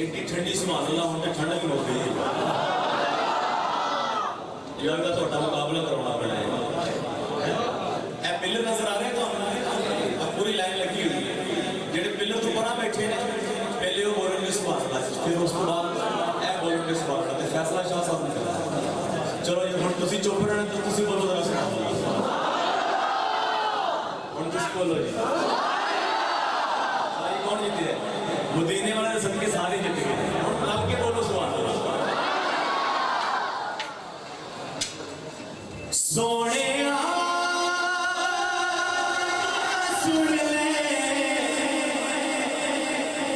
एड्डी ठंडी सुभान अल्लाह हुण ते ठंडक हो गई है लगदा ਤੁਹਾਡਾ मुकाबला करवाना पैना है ए पिलर नजर आ रहे हैं तो पूरी लाइन लगी हुई है जेडे पिलर तो परा बैठे ने पहले वो बोलेंगे सुभान अल्लाह फिर उस बाद ए बोलेंगे सुभान अल्लाह ते फैसला शाह साहब ने करना चलो ये हुण तुसी चुप रहना तो तुसी बोलो जरा सुभान अल्लाह हुण तुसी बोलो जी सारी कौन जीती है मदीने वाले सबके सारे जीत गए हुण रब के बोलो सुभान अल्लाह सोने सुन ले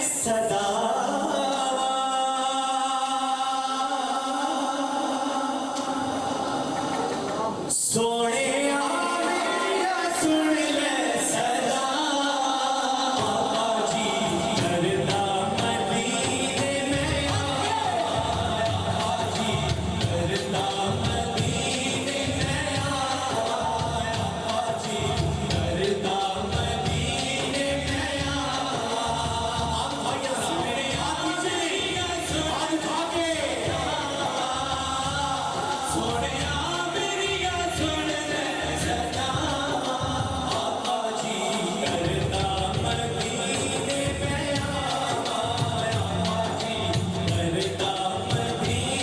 सदा सोने सुन ले सदा जी करता मदीने में जी करता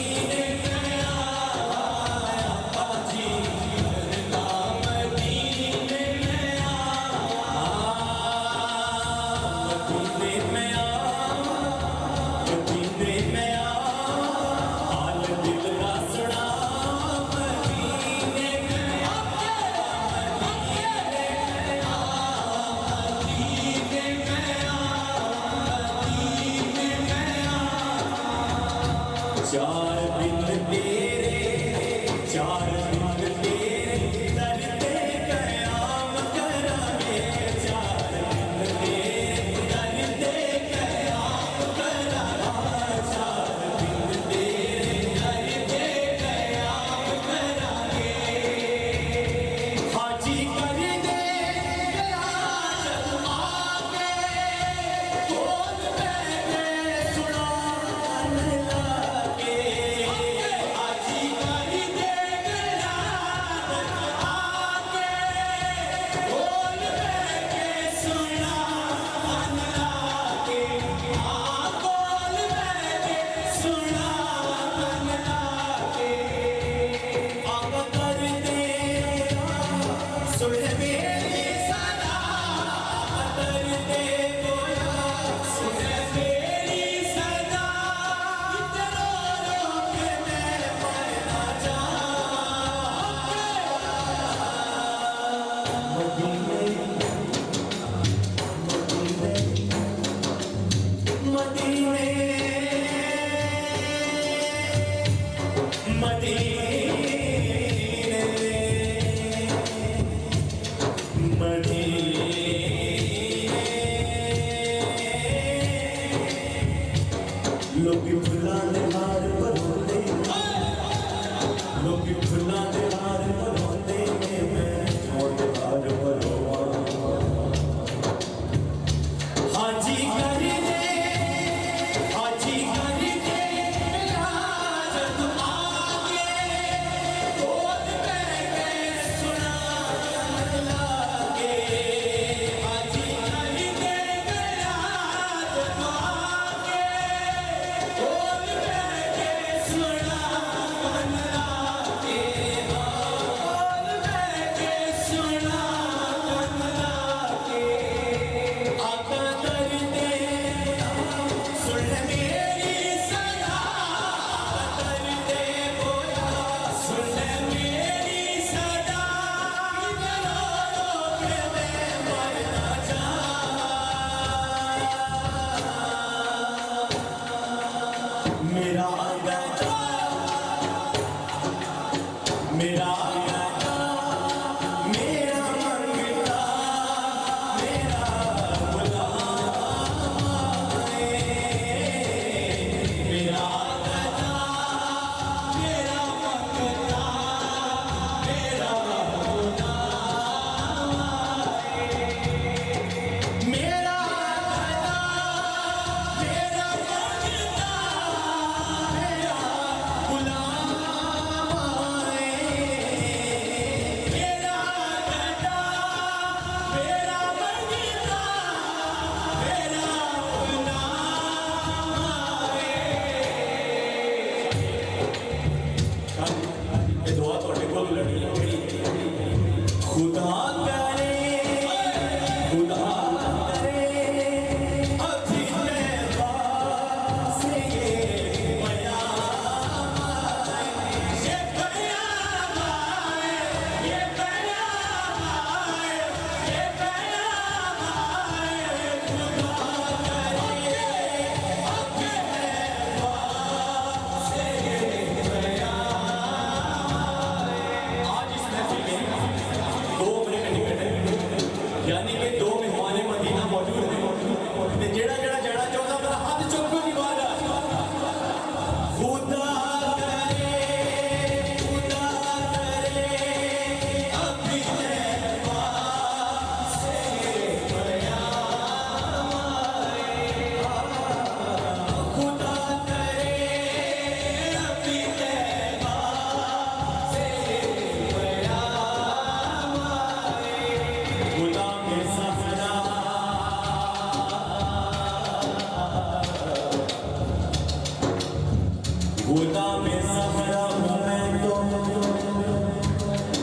खुदा में सहरा हूँ मैं तो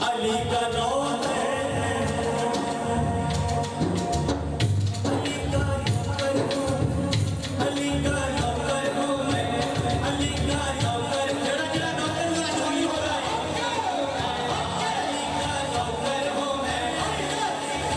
अली का नौकर अली का नौकर हूँ अली का नौकर हूँ मैं अली का नौकर जरा जरा नौकर जरा चोरी हो रहा है अली का नौकर हूँ मैं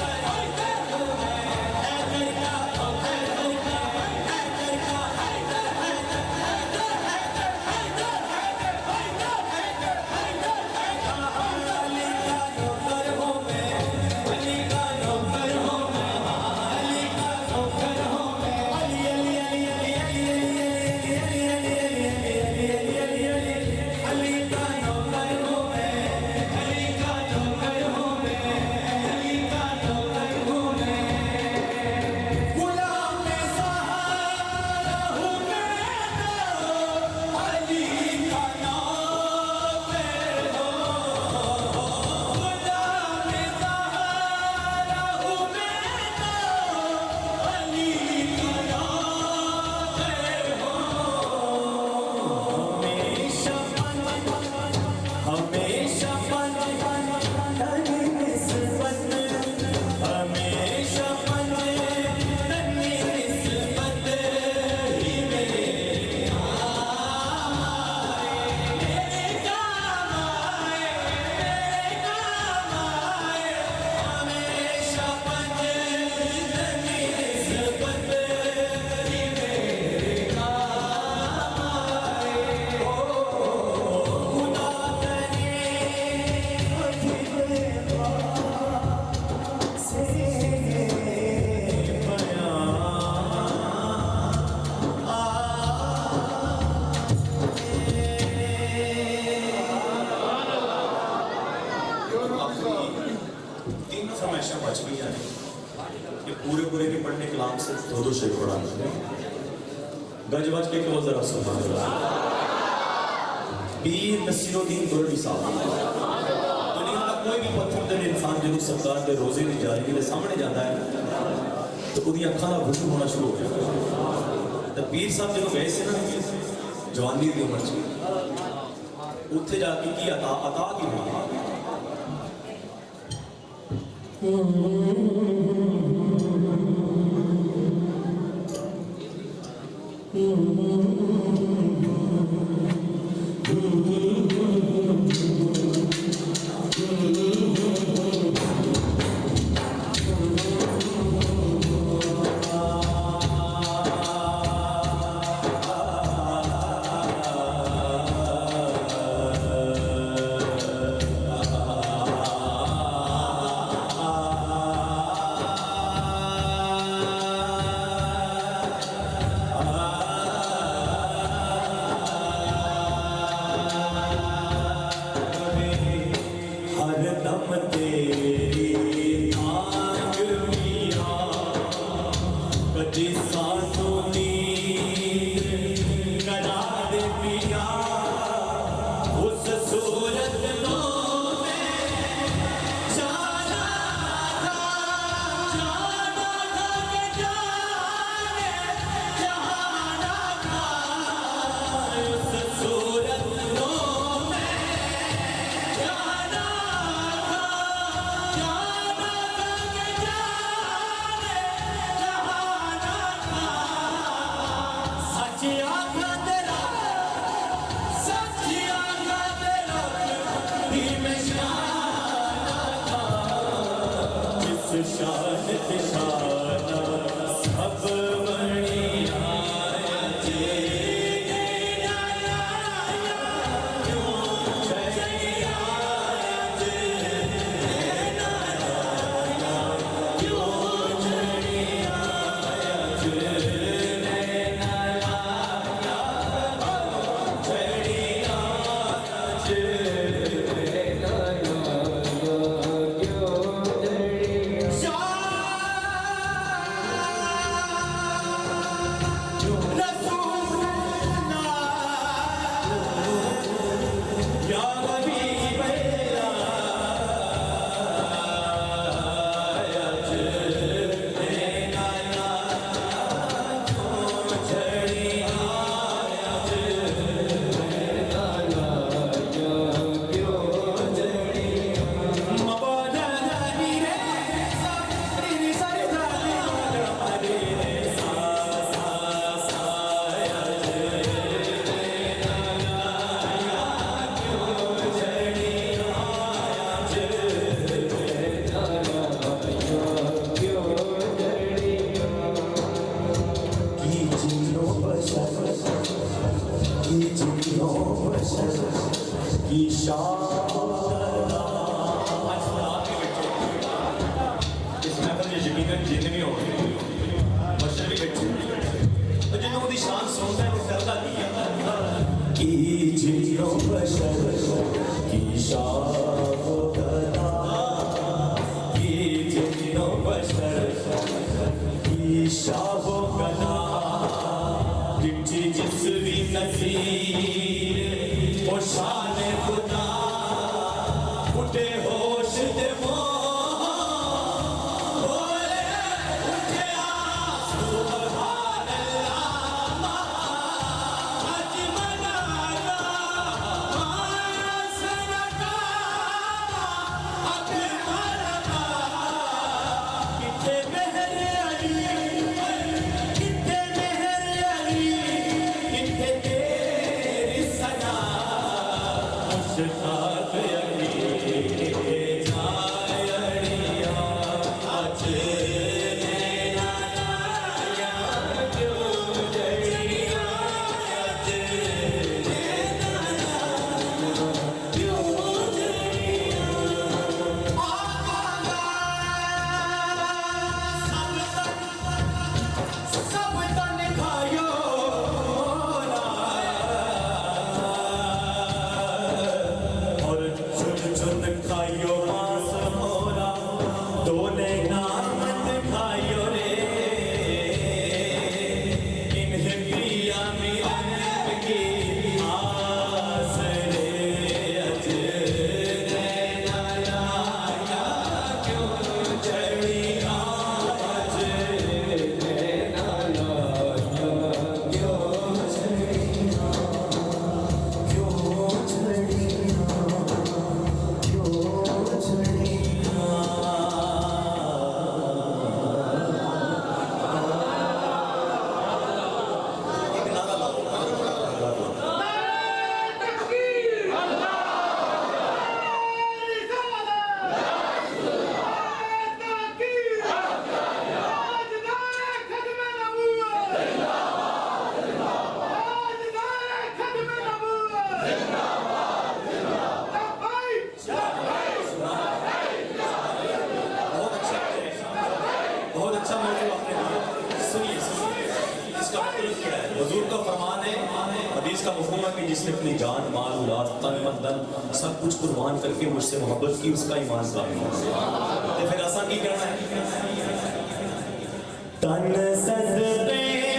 पूरे पूरे के पढ़ने कलाम से दो शेर पढ़ा गज बज के क्लोज जरा सुबह पीर नसीरुद्दीन गोरडी साहब दुनिया का कोई भी पत्थर दिल इंसान जो सरकार के रोजे की जारी के सामने जाता है तो उसकी अखा का भुजू होना शुरू हो जाता है तो पीर साहब जो गए से ना जवानी की उम्र च उत्थे जाके की अता अता की की इस महफिल में यकीनन जिन्न भी होंगे, बशर भी बैठे, तो जिन्हों की शान सुनता है वो करता की है कि जिन्हों बशर की शान की जिन्हों बशर की शाहो गना जिठी जिस भी नसीर वो शान खुदा उठे होश दे का मफ़हूम है कि जिसने अपनी जान माल औलाद तन मन धन सब कुछ कुर्बान करके मुझसे मोहब्बत की उसका ईमान कामिल है। तो फिर ऐसा की करना है तन सदके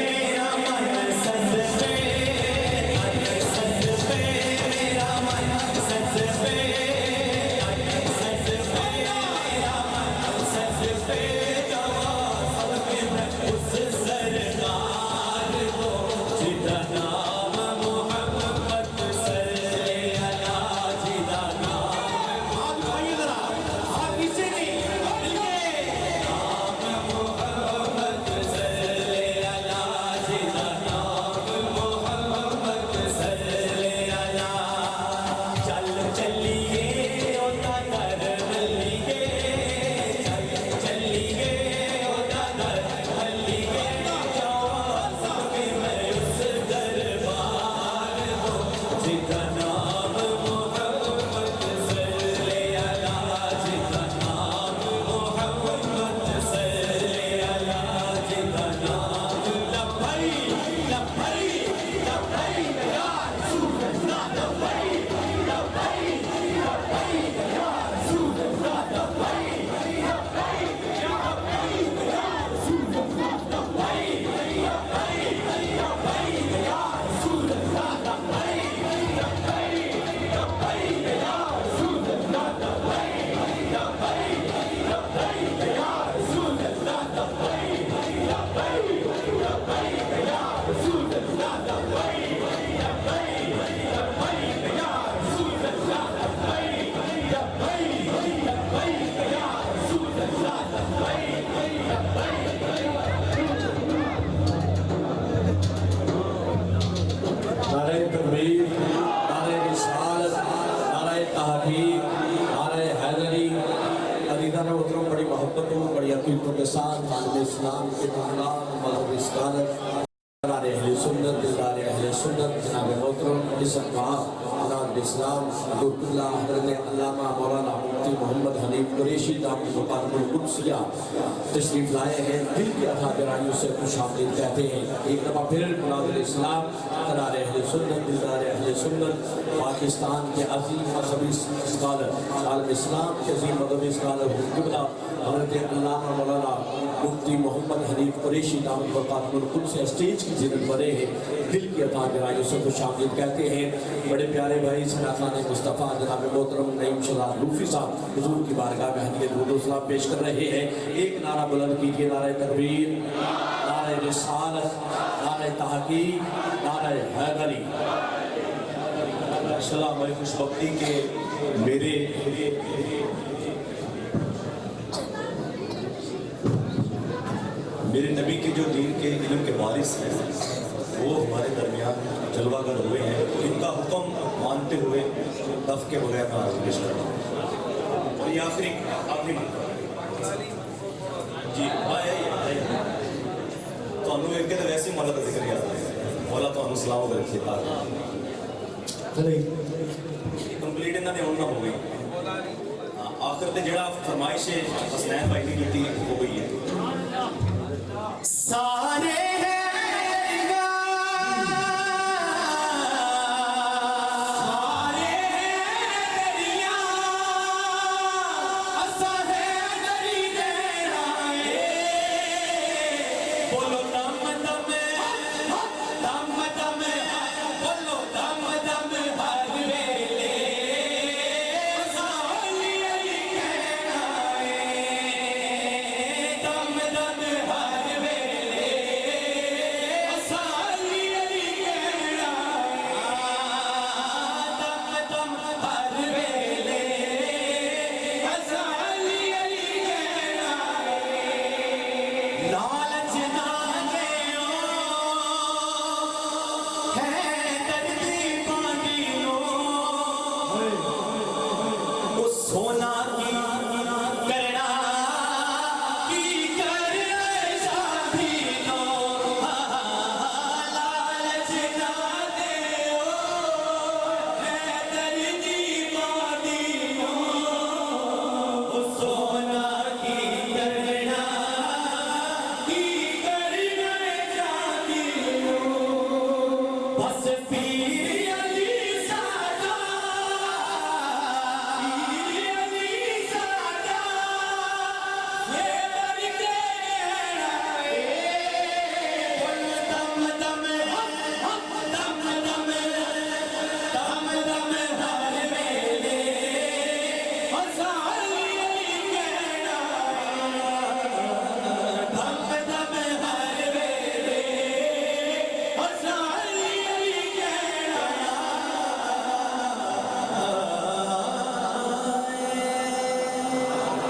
मेरा मन सदके तन सदके मेरा मन सदके तन सदके मेरा मन सदके जवा सबके उस सरकार को जितना बड़ी मोहब्बतों बड़ी अकीदतों के साथ इस्लाम के मज़हब अहले सुन्नत दिलदार अहले सुन्नत जनाब मोहतरम इस्लाम दुर्गुल्ला हज़रत अल्लामा मौलाना मुफ्ती मोहम्मद हनीफ कुरैशी दामत मुक़ादरतुल कुद्सिया तशरीफ़ लाए हैं। दिल की अथा गहराइयों से खुशामदीद कहते हैं। एक दफ़ा फिर मुनाज़िर इस्लाम दिलदार अहले सुन्नत दिलदार अहले सुन्नत पाकिस्तान के अज़ीम मज़हबी स्कॉलर आलम इस्लाम के अज़ीम मज़हबी स्कॉलर क़िबला हज़रत अल्लामा मौलाना मुफ्ती मोहम्मद हनीफ कुरैशी दामत मुक़ादरतुल कुद्सिया स्टेज की ज़िन्नत बने हैं। दिल की अता गहराइयों से खुशामदीद कहते हैं। बड़े प्यारे भाई सनातन मुस्तफ़ा जनाब मोहतरम नईम शहज़ाद रूफ़ी साहब हुज़ूर की बारगाह में हदीये दुरूद व सलाम पेश कर रहे हैं। एक नारा बुलंद कीजिए, नारे तकबीर, नारे रिसालत, नारे तहक़ीक़, नारे हैदरी। माशाअल्लाह हमारी खुशबख्ती के मेरे नबी के जो दीन के इल्म के वारिस हैं वो हमारे दरमियान जलवागर हुए हैं। इनका हुक्म मानते हुए दफ के बगैर मैं पेश कर रहा हूँ। और ये आखिरी जी तो एक तो वैसे ही मौला का जिक्र याद है। मौला तो सलाम रखिए कंप्लीट इन्होंने होना हो गई। आखिर से जड़ा फरमाइश हसनैन भाई ने की वो गई है सारे